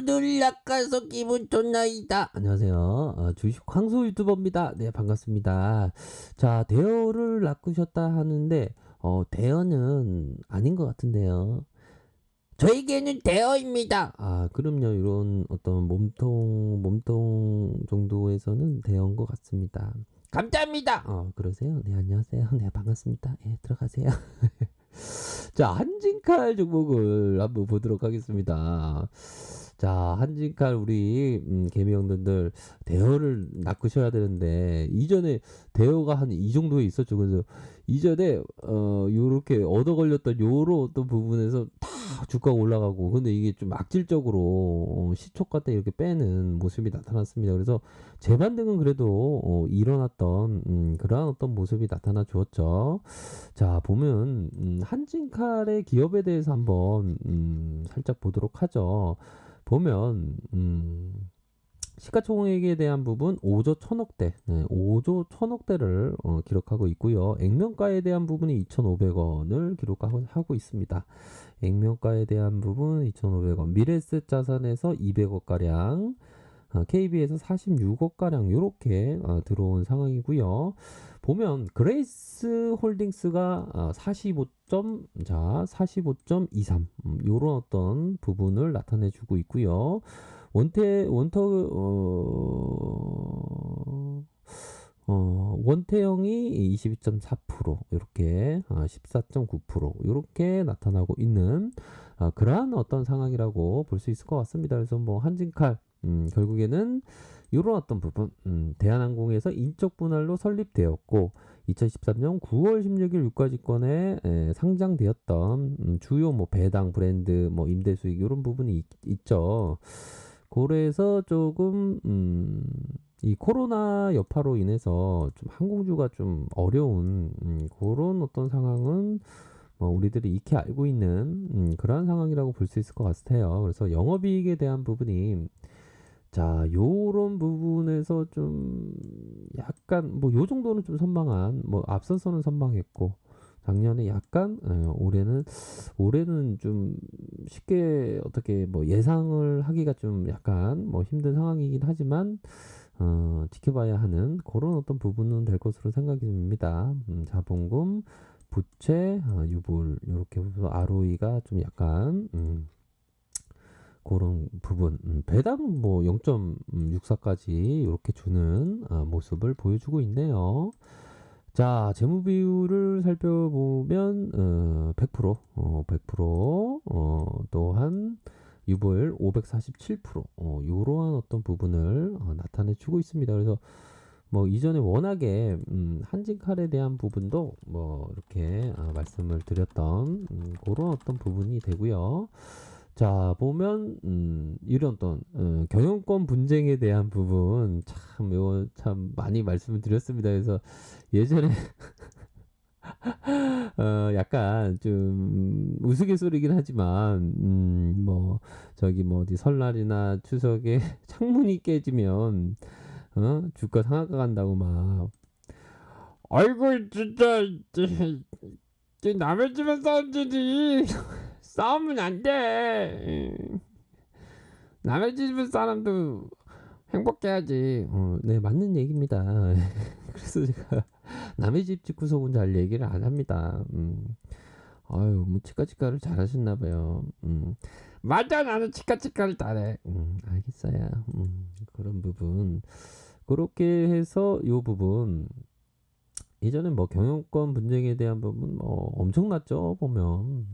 대우를 낚아서 기분 좋나이다. 안녕하세요. 주식 황소 유튜버입니다. 네, 반갑습니다. 자, 대어를 낚으셨다 하는데 대어는 아닌 것 같은데요. 저에게는 대어입니다. 그럼요. 이런 어떤 몸통 정도에서는 대어인 것 같습니다. 감사합니다. 그러세요? 네, 안녕하세요. 네, 반갑습니다. 예, 들어가세요. 자, 한진칼 종목을 한번 보도록 하겠습니다. 자, 한진칼 우리 개미 형들 대여를 낚으셔야 되는데 이전에 대여가 한 이 정도에 있었죠. 그래서 이전에 요렇게 얻어 걸렸던 요런 어떤 부분에서 다 주가가 올라가고, 근데 이게 좀 악질적으로 시초가 때 이렇게 빼는 모습이 나타났습니다. 그래서 재반등은 그래도 일어났던 그러한 어떤 모습이 나타나 주었죠. 자, 보면 한진칼의 기업에 대해서 한번 살짝 보도록 하죠. 보면 시가총액에 대한 부분 5조 1천억대, 5조 1천억대를 기록하고 있고요. 액면가에 대한 부분이 2,500원을 기록하고 있습니다. 액면가에 대한 부분 2,500원, 미래에셋 자산에서 200억 가량, KB에서 46억 가량 이렇게 들어온 상황이고요. 보면 그레이스 홀딩스가 45.23 요런 어떤 부분을 나타내 주고 있고요. 원태영이 22.4% 이렇게 14.9% 이렇게 나타나고 있는 그러한 어떤 상황이라고 볼 수 있을 것 같습니다. 그래서 뭐 한진칼 결국에는 이런 어떤 부분, 대한항공에서 인적 분할로 설립되었고 2013년 9월 16일 유가지권에 상장되었던 주요 뭐 배당 브랜드 뭐 임대 수익 이런 부분이 있죠. 그래서 조금 이 코로나 여파로 인해서 좀 항공주가 좀 어려운 그런 어떤 상황은 우리들이 익히 알고 있는 그러한 상황이라고 볼 수 있을 것 같아요. 그래서 영업이익에 대한 부분이, 자, 요런 부분에서 좀 약간 뭐 요 정도는 좀 선방한, 뭐 앞서서는 선방했고 작년에 약간 올해는 좀 쉽게 어떻게 뭐 예상을 하기가 좀 약간 뭐 힘든 상황이긴 하지만 지켜봐야 하는 그런 어떤 부분은 될 것으로 생각이 듭니다. 자본금, 부채, 유불 이렇게 해서 ROE가 좀 약간 그런 부분, 배당 뭐 0.64까지 이렇게 주는 모습을 보여주고 있네요. 자, 재무 비율을 살펴보면 100%, 100%, 또한 유보율 547%, 이러한 어떤 부분을 나타내 주고 있습니다. 그래서 뭐 이전에 워낙에 한진칼에 대한 부분도 뭐 이렇게 말씀을 드렸던 그런 어떤 부분이 되고요. 자, 보면 이런 어떤 경영권 분쟁에 대한 부분 참 이거 참 많이 말씀을 드렸습니다. 그래서 예전에 약간 좀 우스갯소리긴 하지만 뭐 저기 뭐 어디 설날이나 추석에 창문이 깨지면 주가 상한가 간다고 막, 아이고 진짜 남의 집에 싸우지 싸우면 안 돼. 남의 집 사람도 행복해야지. 네, 맞는 얘기입니다. 그래서 제가 남의 집 짓고서 온 잘 얘기를 안 합니다. 아유, 뭐 치카치카를 잘하셨나 봐요. 맞아, 나는 치카치카를 잘해. 알겠어요. 그런 부분. 그렇게 해서 요 부분, 예전에 뭐 경영권 분쟁에 대한 부분 뭐 엄청났죠. 보면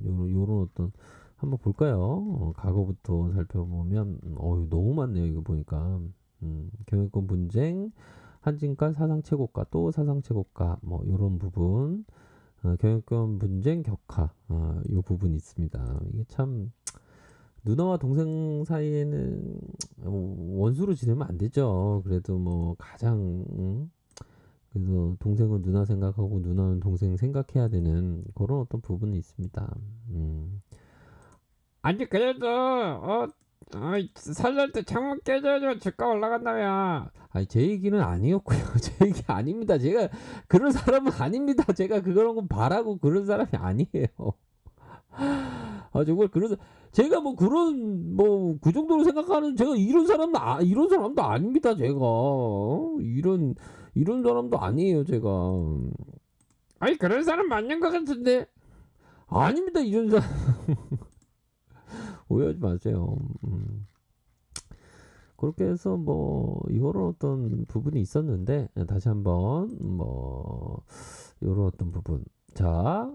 요런 어떤, 한번 볼까요? 과거부터 살펴보면 너무 많네요. 이거 보니까 경영권 분쟁, 한진가 사상 최고가, 또 사상 최고가, 뭐 요런 부분, 경영권 분쟁 격하, 요 부분이 있습니다. 이게 참 누나와 동생 사이에는 원수로 지내면 안 되죠. 그래도 뭐 가장 그래서 동생은 누나 생각하고 누나는 동생 생각해야 되는 그런 어떤 부분이 있습니다. 아니 그래도 설날 때 창문 깨져가지고 주가 올라간다며. 아니 제 얘기는 아니었고요. 제 얘기 아닙니다. 제가 그런 사람은 아닙니다. 제가 그런 거 바라고 그런 사람이 아니에요. 정말 그런 제가 뭐 그런 뭐 그 정도로 생각하는 제가 이런 사람도 아닙니다 제가. 이런 사람도 아니에요 제가. 아니 그런 사람 맞는 것 같은데. 아닙니다. 이런 사람 오해하지 마세요. 그렇게 해서 뭐 요런 어떤 부분이 있었는데 다시 한번 뭐 요런 어떤 부분. 자,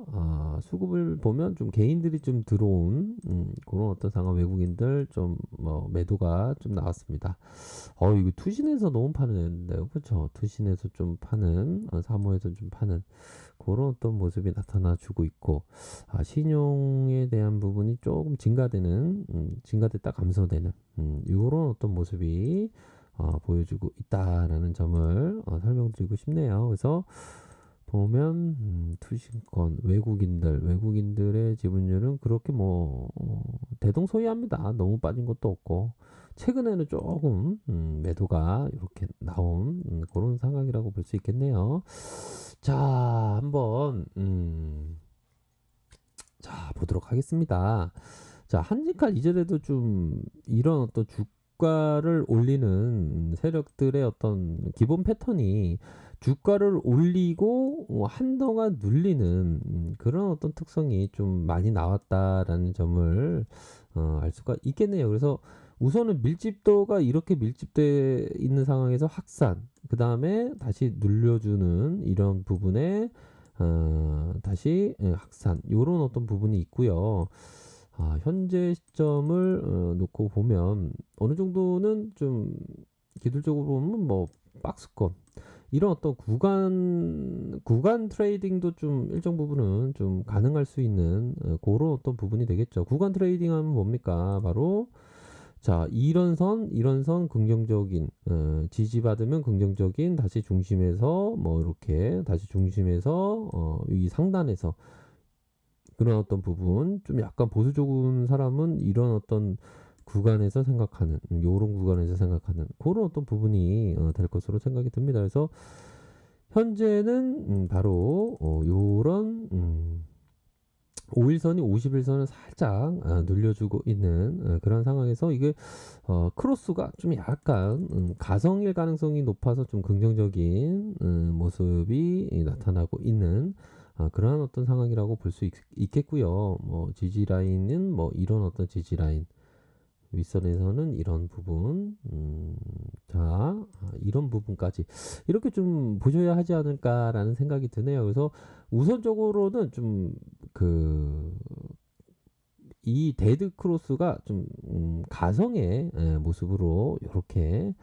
수급을 보면 좀 개인들이 좀 들어온 그런 어떤 상황 외국인들 좀 뭐 매도가 좀 나왔습니다. 이거 투신에서 너무 파는데요. 그렇죠? 투신에서 좀 파는, 사모에서 좀 파는 그런 어떤 모습이 나타나 주고 있고, 신용에 대한 부분이 조금 증가됐다 감소되는, 요런 어떤 모습이 보여주고 있다라는 점을 설명드리고 싶네요. 그래서 보면 투신권 외국인들의 지분율은 그렇게 뭐 대동소이합니다. 너무 빠진 것도 없고 최근에는 조금 매도가 이렇게 나온 그런 상황이라고 볼 수 있겠네요. 자, 한번 자 보도록 하겠습니다. 자, 한진칼 이전에도 좀 이런 어떤 주가를 올리는 세력들의 어떤 기본 패턴이 주가를 올리고 한동안 눌리는 그런 어떤 특성이 좀 많이 나왔다라는 점을 알 수가 있겠네요. 그래서 우선은 밀집도가 이렇게 밀집돼 있는 상황에서 확산, 그 다음에 다시 눌려주는 이런 부분에 다시 확산, 요런 어떤 부분이 있고요. 현재 시점을 놓고 보면 어느 정도는 좀 기술적으로 보면 뭐 박스권 이런 어떤 구간 트레이딩도 좀 일정 부분은 좀 가능할 수 있는 그런 어떤 부분이 되겠죠. 구간 트레이딩 하면 뭡니까? 바로 자, 이런 선 긍정적인 지지받으면 긍정적인 다시 중심에서 뭐 이렇게 다시 중심에서 이 상단에서 그런 어떤 부분 좀 약간 보수적인 사람은 이런 어떤 구간에서 생각하는 요런 구간에서 생각하는 그런 어떤 부분이 될 것으로 생각이 듭니다. 그래서 현재는 바로 요런 5일선이 50일선을 살짝 눌려주고 있는 그런 상황에서 이게 크로스가 좀 약간 가성일 가능성이 높아서 좀 긍정적인 모습이 나타나고 있는 그러한 어떤 상황이라고 볼 수 있겠고요. 뭐 지지 라인은 뭐 이런 어떤 지지 라인 윗선에서는 이런 부분, 이런 부분까지 이렇게 좀 보셔야 하지 않을까라는 생각이 드네요. 그래서 우선적으로는 좀 이 데드 크로스가 좀 가성의 모습으로 이렇게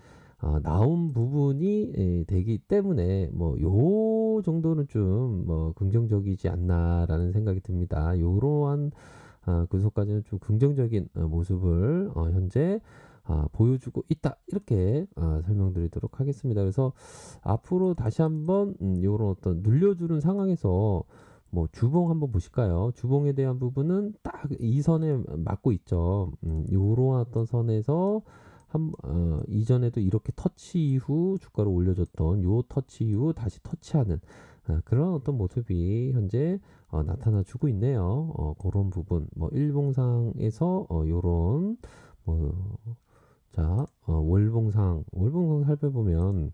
나온 부분이 되기 때문에 뭐 요 정도는 좀 뭐 긍정적이지 않나라는 생각이 듭니다. 요러한 근소까지는 좀 긍정적인 모습을 현재 보여주고 있다 이렇게 설명드리도록 하겠습니다. 그래서 앞으로 다시 한번 이런 어떤 눌려주는 상황에서 뭐 주봉 한번 보실까요? 주봉에 대한 부분은 딱 이 선에 맞고 있죠. 요런 어떤 선에서 이전에도 이렇게 터치 이후 주가를 올려줬던 요 터치 이후 다시 터치하는 그런 어떤 모습이 현재 나타나주고 있네요. 그런 부분, 뭐 일봉상에서 요런 뭐 월봉상 살펴보면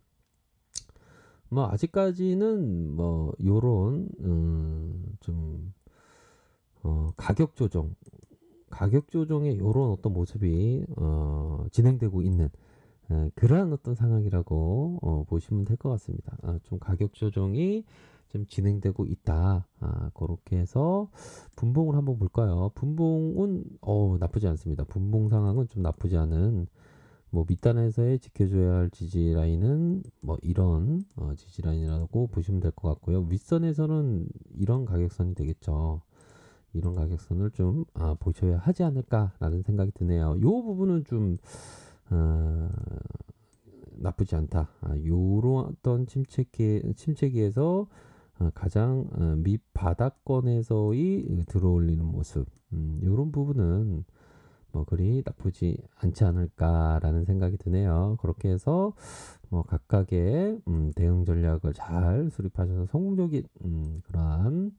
뭐 아직까지는 뭐 요런 좀 가격 조정의 요런 어떤 모습이 진행되고 있는 그러한 어떤 상황이라고 보시면 될 것 같습니다. 좀 가격 조정이 좀 진행되고 있다. 그렇게 해서 분봉을 한번 볼까요? 분봉은 나쁘지 않습니다. 분봉 상황은 좀 나쁘지 않은 뭐 밑단에서의 지켜줘야 할 지지 라인은 뭐 이런 지지 라인이라고 보시면 될 것 같고요. 윗선에서는 이런 가격선이 되겠죠. 이런 가격선을 좀 보셔야 하지 않을까라는 생각이 드네요. 이 부분은 좀 나쁘지 않다. 요런 어떤 침체기에서 가장 밑바닥권에서의 들어올리는 모습, 요런 부분은 뭐 그리 나쁘지 않지 않을까라는 생각이 드네요. 그렇게 해서 뭐 각각의 대응 전략을 잘 수립하셔서 성공적인 그러한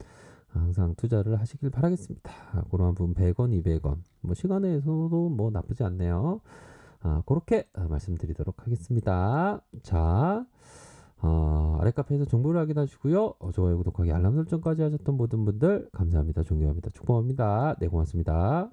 항상 투자를 하시길 바라겠습니다. 그런 부분 100원, 200원. 뭐 시간에서도 뭐 나쁘지 않네요. 그렇게 말씀드리도록 하겠습니다. 자, 아래 카페에서 정보를 확인하시고요. 좋아요, 구독하기, 알람 설정까지 하셨던 모든 분들 감사합니다. 존경합니다. 축복합니다. 네, 고맙습니다.